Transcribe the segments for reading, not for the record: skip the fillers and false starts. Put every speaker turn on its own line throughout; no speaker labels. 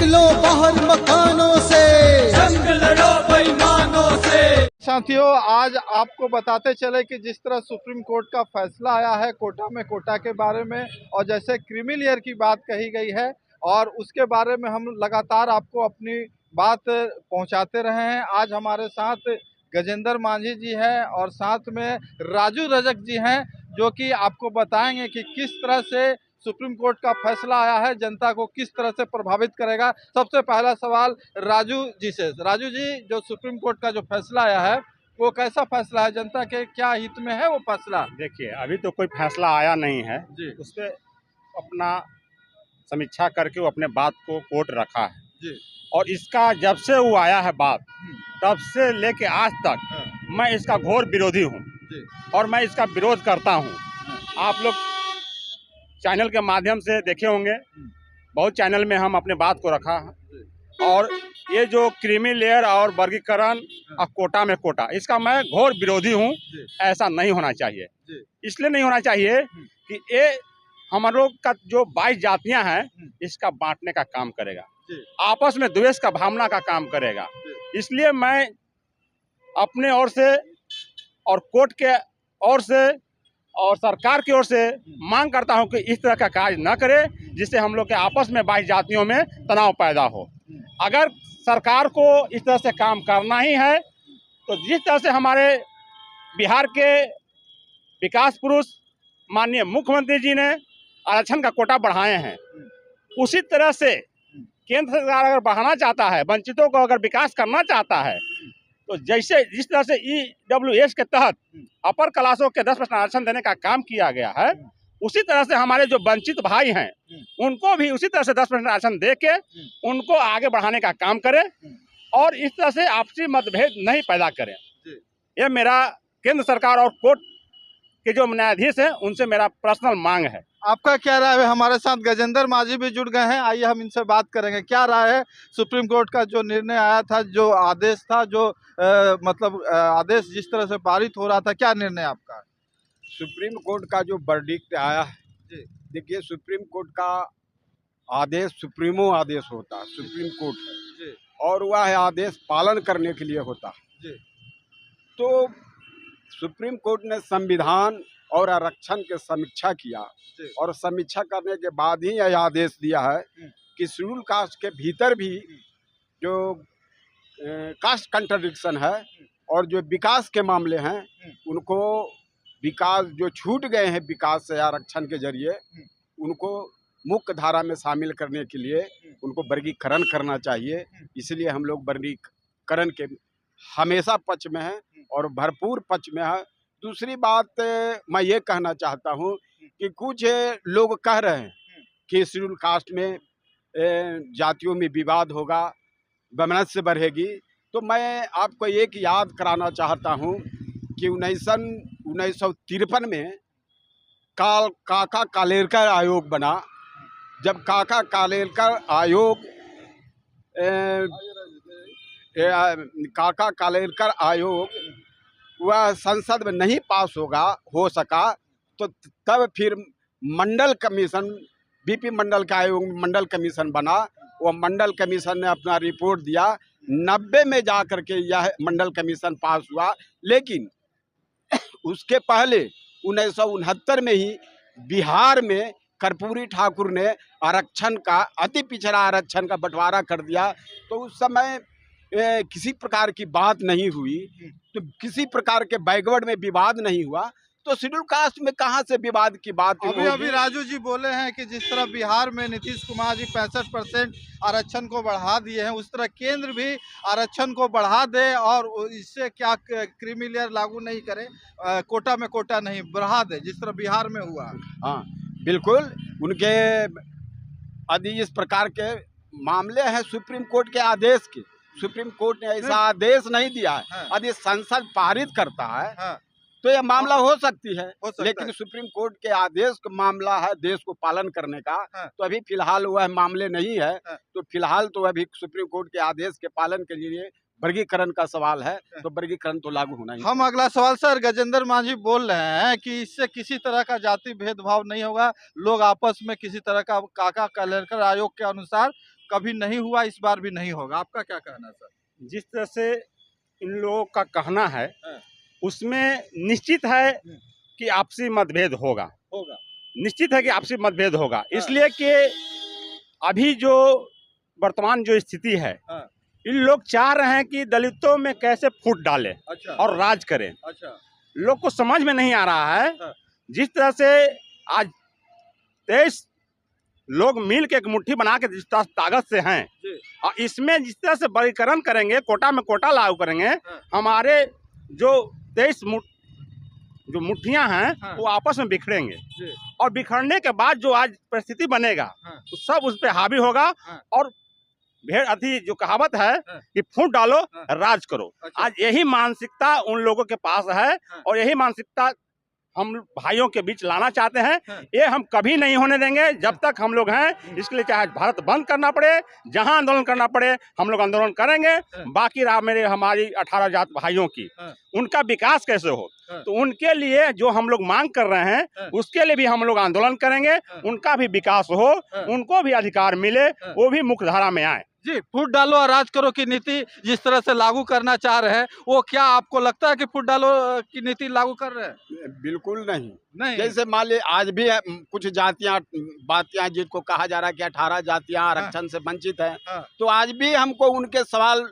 निकलो बाहर मकानों से,
जंग लड़ो बेईमानों से।
साथियों, आज आपको बताते चले कि जिस तरह सुप्रीम कोर्ट का फैसला आया है कोटा में कोटा के बारे में, और जैसे क्रीमी लेयर की बात कही गई है, और उसके बारे में हम लगातार आपको अपनी बात पहुंचाते रहे हैं। आज हमारे साथ गजेंद्र मांझी जी हैं और साथ में राजू रजक जी हैं, जो कि आपको बताएंगे कि किस तरह से सुप्रीम कोर्ट का फैसला आया है, जनता को किस तरह से प्रभावित करेगा। सबसे पहला सवाल राजू जी से। राजू जी, जो सुप्रीम कोर्ट का जो फैसला आया है वो कैसा फैसला है, जनता के क्या हित में है वो फैसला?
देखिए, अभी तो कोई फैसला आया नहीं है
जी
उस पर अपना समीक्षा करके वो अपने बात को कोर्ट रखा है
जी।
और इसका जब से वो आया है बात, तब से लेके आज तक मैं इसका घोर विरोधी हूँ
जी
और मैं इसका विरोध करता हूँ। आप लोग चैनल के माध्यम से देखे होंगे, बहुत चैनल में हम अपने बात को रखा है। और ये जो क्रीमी लेयर और वर्गीकरण और कोटा में कोटा, इसका मैं घोर विरोधी हूँ। ऐसा नहीं होना चाहिए। इसलिए नहीं होना चाहिए कि ये हम लोग का जो 22 जातियां हैं, इसका बांटने का काम करेगा, आपस में द्वेष का भावना का काम करेगा। इसलिए मैं अपने ओर से और कोर्ट के ओर से और सरकार की ओर से मांग करता हूं कि इस तरह का कार्य न करे, जिससे हम लोग के आपस में 22 जातियों में तनाव पैदा हो। अगर सरकार को इस तरह से काम करना ही है, तो जिस तरह से हमारे बिहार के विकास पुरुष माननीय मुख्यमंत्री जी ने आरक्षण का कोटा बढ़ाए हैं, उसी तरह से केंद्र सरकार अगर बढ़ाना चाहता है, वंचितों को अगर विकास करना चाहता है, तो जैसे जिस तरह से EWS के तहत अपर क्लासों के 10% आरक्षण देने का काम किया गया है, उसी तरह से हमारे जो वंचित भाई हैं उनको भी उसी तरह से 10% आरक्षण दे के उनको आगे बढ़ाने का काम करें और इस तरह से आपसी मतभेद नहीं पैदा करें। ये मेरा केंद्र सरकार और कोर्ट के जो न्यायाधीश हैं उनसे मेरा पर्सनल मांग है।
आपका क्या राय है? हमारे साथ गजेंद्र मांझी भी जुड़ गए हैं, आइए हम इनसे बात करेंगे। क्या राय है सुप्रीम कोर्ट का जो निर्णय आया था, जो आदेश था, जो आदेश जिस तरह से पारित हो रहा था, क्या निर्णय आपका?
सुप्रीम कोर्ट का जो वर्डिक्ट आया है, देखिए, सुप्रीम कोर्ट का आदेश सुप्रीमो आदेश होता है, सुप्रीम कोर्ट है और वह आदेश पालन करने के लिए होता है। तो सुप्रीम कोर्ट ने संविधान और आरक्षण के समीक्षा किया और समीक्षा करने के बाद ही यह आदेश दिया है कि शेड्यूल कास्ट के भीतर भी जो कास्ट कंट्राडिक्शन है और जो विकास के मामले हैं, उनको विकास जो छूट गए हैं विकास से आरक्षण के जरिए, उनको मुख्य धारा में शामिल करने के लिए उनको वर्गीकरण करना चाहिए। इसलिए हम लोग वर्गीकरण के हमेशा पक्ष में हैं और भरपूर पक्ष में है। दूसरी बात मैं ये कहना चाहता हूँ कि कुछ लोग कह रहे हैं कि शेड्यूल कास्ट में जातियों में विवाद होगा, वैमनस्य बढ़ेगी। तो मैं आपको एक याद कराना चाहता हूँ कि 1953 में काका कालेलकर आयोग बना। जब काका कालेलकर आयोग वह संसद में नहीं पास हो सका, तो तब फिर मंडल कमीशन, बीपी मंडल का आयोग मंडल कमीशन बना। वह मंडल कमीशन ने अपना रिपोर्ट दिया, 90 में जा कर के यह मंडल कमीशन पास हुआ। लेकिन उसके पहले 1969 में ही बिहार में कर्पूरी ठाकुर ने आरक्षण का, अति पिछड़ा आरक्षण का बंटवारा कर दिया। तो उस समय किसी प्रकार की बात नहीं हुई, तो किसी प्रकार के बैकवर्ड में विवाद नहीं हुआ, तो शेड्यूल कास्ट में कहाँ से विवाद की बात?
अभी राजू जी बोले हैं कि जिस तरह बिहार में नीतीश कुमार जी 65% आरक्षण को बढ़ा दिए हैं, उस तरह केंद्र भी आरक्षण को बढ़ा दे और इससे क्या क्रीमी लेयर लागू नहीं करे, कोटा में कोटा नहीं बढ़ा दे, जिस तरह बिहार में हुआ।
हाँ बिल्कुल, उनके यदि इस प्रकार के मामले हैं सुप्रीम कोर्ट के आदेश के, सुप्रीम कोर्ट ने ऐसा आदेश नहीं दिया है। यदि संसद पारित करता है तो यह मामला हो सकती है, लेकिन सुप्रीम कोर्ट के आदेश का मामला है देश को पालन करने का। तो अभी फिलहाल वह मामले नहीं है, तो फिलहाल तो अभी सुप्रीम कोर्ट के आदेश के पालन के लिए वर्गीकरण का सवाल है, तो वर्गीकरण तो लागू होना ही।
हम अगला सवाल सर, गजेंद्र मांझी बोल रहे हैं कि इससे किसी तरह का जाति भेदभाव नहीं होगा, लोग आपस में किसी तरह का काका कालेलकर आयोग के अनुसार कभी नहीं हुआ, इस बार भी नहीं होगा, आपका क्या कहना है सर?
जिस तरह से इन लोगों का कहना है
हाँ।
उसमें निश्चित है कि आपसी मतभेद होगा, निश्चित है कि आपसी मतभेद होगा। इसलिए कि अभी जो वर्तमान जो स्थिति है,
हाँ।
इन लोग चाह रहे हैं कि दलितों में कैसे फूट डाले
अच्छा।
और राज करें।
अच्छा।
लोग को समझ में नहीं आ रहा है।
हाँ।
जिस तरह से आज 23 लोग मिल के एक मुट्ठी बना के जिस तरह ताकत से हैं, और इसमें जिस तरह से वर्गीकरण करेंगे, कोटा में कोटा लागू करेंगे, हमारे जो 23 जो मुट्ठियां हैं
हाँ।
वो आपस में बिखरेंगे, और बिखरने के बाद जो आज परिस्थिति बनेगा तो सब उस पर हावी होगा। और भेड़ अति जो कहावत है कि फूट डालो राज करो, आज यही मानसिकता उन लोगों के पास है, और यही मानसिकता हम भाइयों के बीच लाना चाहते हैं। ये हम कभी नहीं होने देंगे जब तक हम लोग हैं। इसके लिए चाहे भारत बंद करना पड़े, जहां आंदोलन करना पड़े, हम लोग आंदोलन करेंगे। बाकी रहा मेरे हमारी 18 जात भाइयों की, उनका विकास कैसे हो, तो उनके लिए जो हम लोग मांग कर रहे हैं उसके लिए भी हम लोग आंदोलन करेंगे। उनका भी विकास हो, उनको भी अधिकार मिले, वो भी मुख्य धारा में आए।
जी, फूट डालो और राज करो की नीति जिस तरह से लागू करना चाह रहे हैं, वो क्या आपको लगता है कि फूट डालो की नीति लागू कर रहे हैं?
बिल्कुल नहीं।
नहीं।
जैसे मान ली आज भी कुछ जातियां बातियां जिनको कहा जा रहा है कि 18 जातियां आरक्षण से वंचित हैं, तो आज भी हमको उनके सवाल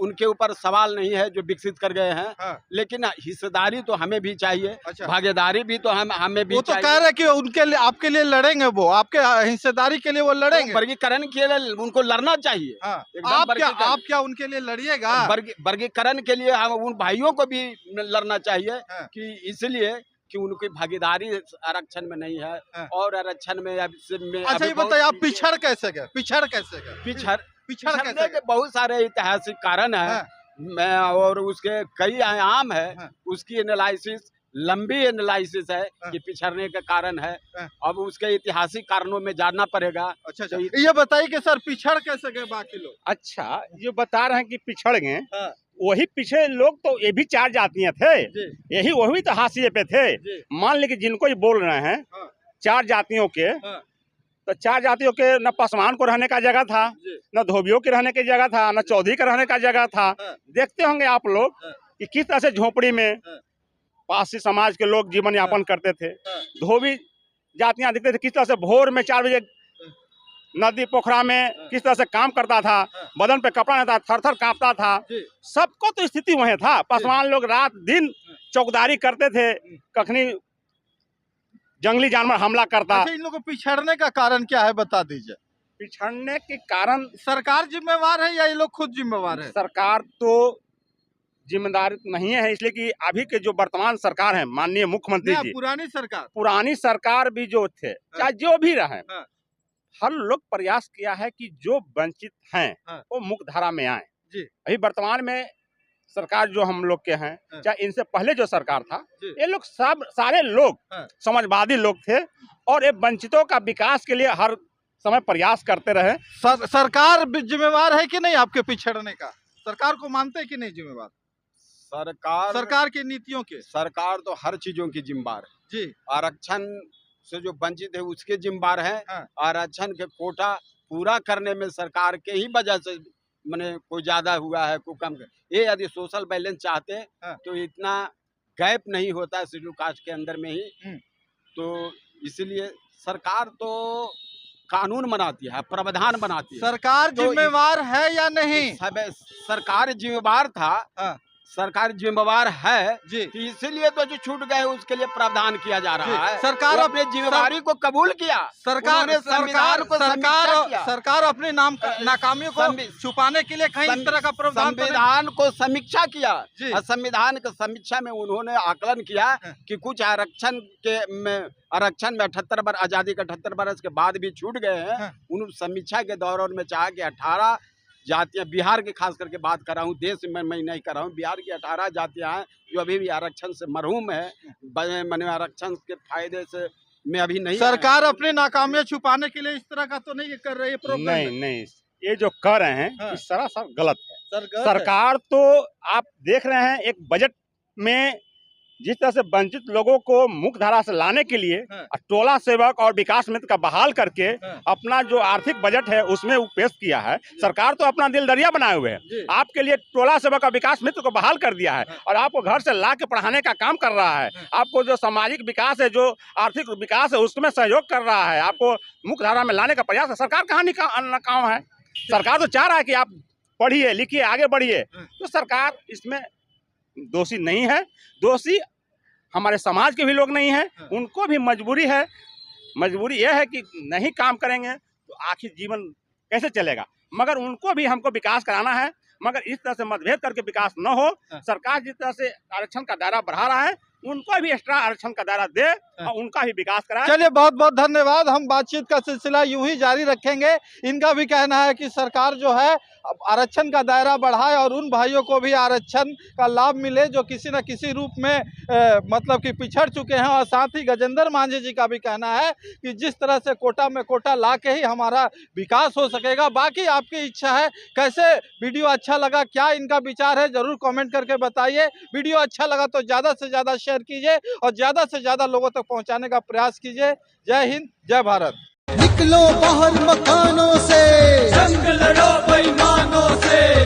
उनके ऊपर सवाल नहीं है जो विकसित कर गए हैं। लेकिन हिस्सेदारी तो हमें भी चाहिए। अच्छा। भागीदारी भी तो हमें भी
वो तो कह रहे कि उनके लिए, आपके लिए लड़ेंगे, वो आपके हिस्सेदारी के लिए वो लड़ेंगे।
तो वर्गीकरण के लिए उनको लड़ना चाहिए।
आप क्या उनके लिए लड़िएगा?
वर्गीकरण के लिए हम उन भाइयों को भी लड़ना चाहिए कि इसलिए कि उनकी भागीदारी आरक्षण में नहीं है, और आरक्षण में
अच्छा ये बताइए, आप पिछड़ कैसे गए?
पिछड़ने के बहुत सारे ऐतिहासिक कारण है, मैं और उसके कई आयाम है। उसकी एनालिसिस लंबी एनालिसिस है कि पिछड़ने के कारण है। अब उसके ऐतिहासिक कारणों में जानना पड़ेगा। अच्छा। तो
ये बताइए कि सर पिछड़ कैसे गए बाकी लोग?
अच्छा, जो बता रहे हैं कि पिछड़ गए, वही पिछड़े लोग तो ये भी 4 जातियां थे, यही वही तो हाशिए पे थे। मान लीजिए जिनको ये बोल रहे हैं 4 जातियों के, तो 4 जातियों के न पासवान को रहने का जगह था, न धोबियों के रहने की जगह था, न चौधरी के रहने का जगह था। देखते होंगे आप लोग कि किस तरह से झोपड़ी में पारसी समाज के लोग जीवन यापन करते थे। धोबी जातियां दिखते थे किस तरह से भोर में 4 बजे नदी पोखरा में किस तरह से काम करता था, बदन पे कपड़ा नहीं था, थर थर कांपता था। सबको तो स्थिति वही था। पासवान लोग रात दिन चौकीदारी करते थे, कखनी जंगली जानवर हमला करता।
अच्छा, इन लोगों को पिछड़ने का कारण क्या है, बता दीजिए।
पिछड़ने के कारण
सरकार जिम्मेवार है या ये लोग खुद जिम्मेवार है?
सरकार तो जिम्मेदार नहीं है, इसलिए कि अभी के जो वर्तमान सरकार है, माननीय मुख्यमंत्री जी, पुरानी सरकार भी जो थे, चाहे जो भी रहे, हर लोग प्रयास किया है कि जो वंचित हैं वो मुख्य धारा में आए। अभी वर्तमान में सरकार जो हम लोग के हैं, चाहे इनसे पहले जो सरकार था, ये लोग सब सारे लोग समाजवादी लोग थे, और ये वंचितों का विकास के लिए हर समय प्रयास करते रहे।
सरकार जिम्मेवार है कि नहीं आपके पिछड़ने का? सरकार को मानते हैं कि नहीं जिम्मेवार? सरकार की नीतियों के,
सरकार तो हर चीजों की जिम्मेदार है जी। आरक्षण से जो वंचित है उसके जिम्मेदार है। आरक्षण के कोटा पूरा करने में सरकार के ही वजह से मैंने कोई ज्यादा हुआ है, कोई कम। ये यदि सोशल बैलेंस चाहते तो इतना गैप नहीं होता शेड्यूल कास्ट के अंदर में ही। तो इसलिए सरकार तो कानून बनाती है, प्रावधान बनाती है।
सरकार जिम्मेवार है या नहीं?
सरकार जिम्मेवार था, सरकार जिम्मेवार है जी, इसीलिए तो जो छूट गए उसके लिए प्रावधान किया जा रहा है। सरकार अपने जिम्मेवारी को कबूल किया। सरकार
अपने नाकामियों को छुपाने के लिए कहीं इस तरह का प्रावधान,
संविधान को समीक्षा किया। संविधान की समीक्षा में उन्होंने आकलन किया कि कुछ आरक्षण में 78 वर्ष आजादी के 78 वर्ष के बाद भी छूट गए हैं। उन समीक्षा के दौरान में चाहा कि 18 जातियां, बिहार की खास करके बात कर रहा हूँ, देश में मैं नहीं कर रहा हूँ, बिहार की 18 जातियां हैं जो अभी भी आरक्षण से महरूम है। मैंने आरक्षण के फायदे से मैं अभी नहीं।
सरकार अपनी नाकामियां छुपाने के लिए इस तरह का तो नहीं कर रही है
प्रोग्राम? नहीं, ये जो कर रहे हैं सरासर गलत है। सरकार तो आप देख रहे हैं एक बजट में जिस तरह से वंचित लोगों को मुख्य धारा से लाने के लिए टोला सेवक और विकास मित्र का बहाल करके अपना जो आर्थिक बजट है उसमें वो पेश किया है। सरकार तो अपना दिल दरिया बनाए हुए है, आपके लिए टोला सेवक और विकास मित्र को बहाल कर दिया है और आपको घर से ला के पढ़ाने का काम कर रहा है। आपको जो सामाजिक विकास है, जो आर्थिक विकास है, उसमें सहयोग कर रहा है। आपको मुख्य धारा में लाने का प्रयास है। सरकार कहाँ नाकाम है? सरकार तो चाह रहा है कि आप पढ़िए लिखिए आगे बढ़िए, तो सरकार इसमें दोषी नहीं है। दोषी हमारे समाज के भी लोग नहीं हैं, उनको भी मजबूरी है। मजबूरी यह है कि नहीं काम करेंगे तो आखिर जीवन कैसे चलेगा। मगर उनको भी हमको विकास कराना है, मगर इस तरह से मतभेद करके विकास न हो। सरकार जिस तरह से आरक्षण का दायरा बढ़ा रहा है, उनको भी एक्स्ट्रा आरक्षण का दायरा दे और उनका भी विकास कराए।
चलिए, बहुत बहुत धन्यवाद। हम बातचीत का सिलसिला यूं ही जारी रखेंगे। इनका भी कहना है कि सरकार जो है आरक्षण का दायरा बढ़ाए और उन भाइयों को भी आरक्षण का लाभ मिले जो किसी न किसी रूप में मतलब कि पिछड़ चुके हैं। और साथ ही गजेंद्र मांझी जी का भी कहना है कि जिस तरह से कोटा में कोटा ला के ही हमारा विकास हो सकेगा। बाकी आपकी इच्छा है। कैसे वीडियो अच्छा लगा, क्या इनका विचार है, जरूर कमेंट करके बताइए। वीडियो अच्छा लगा तो ज़्यादा से ज़्यादा शेयर कीजिए और ज़्यादा से ज़्यादा लोगों तक पहुँचाने का प्रयास कीजिए। जय हिंद, जय भारत।
निकलो बाहर मकानों से,
जंग लड़ो बेईमानों से।